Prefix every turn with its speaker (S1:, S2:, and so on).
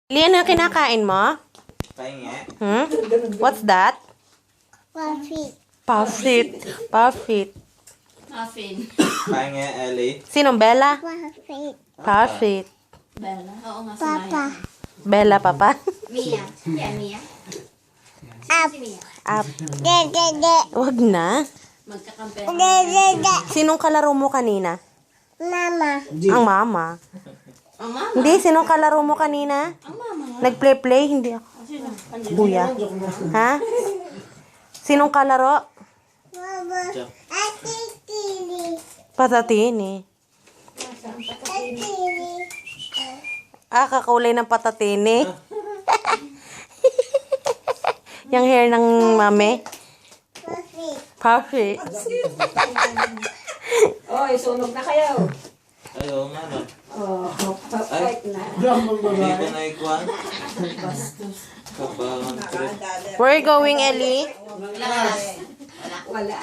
S1: Lian, na kinakain mo?
S2: Pahinga.
S1: What's that?
S3: Puffy.
S1: Puffit. Puffit.
S4: Muffin.
S2: Pahinga, Ellie.
S1: Sinong Bella?
S3: Puffy.
S1: Puffit.
S4: Bella. Oo nga, si
S3: Papa.
S4: Maya.
S1: Bella, papa.
S4: Mia. Yan, Mia.
S3: Up.
S4: Si Mia.
S1: Up.
S3: De.
S1: Wag na.
S4: Magkakampi.
S3: De.
S1: Sinong kalaro mo kanina?
S3: Mama.
S1: Ang mama.
S4: Ang mama.
S1: Hindi, sinong kalaro mo kanina?
S4: Ang mama nga.
S1: Nag-play-play? Hindi ako.
S4: Sino?
S1: Buya. Ha? Sinong kalaro?
S3: Mama. Ate Tini.
S1: Patatini.
S3: Tini.
S1: Ah, kakulay ng patatini. Yung hair ng mami.
S3: Puffy.
S1: Puffit.
S5: Oy, sunog na kayo.
S2: Ay, oo nga no.
S5: Oh,
S2: Ay,
S5: fight na.
S2: hindi ko na ikuha. Kabangan trip.
S1: Where are you going, Ellie?
S4: Wala.
S5: Wala.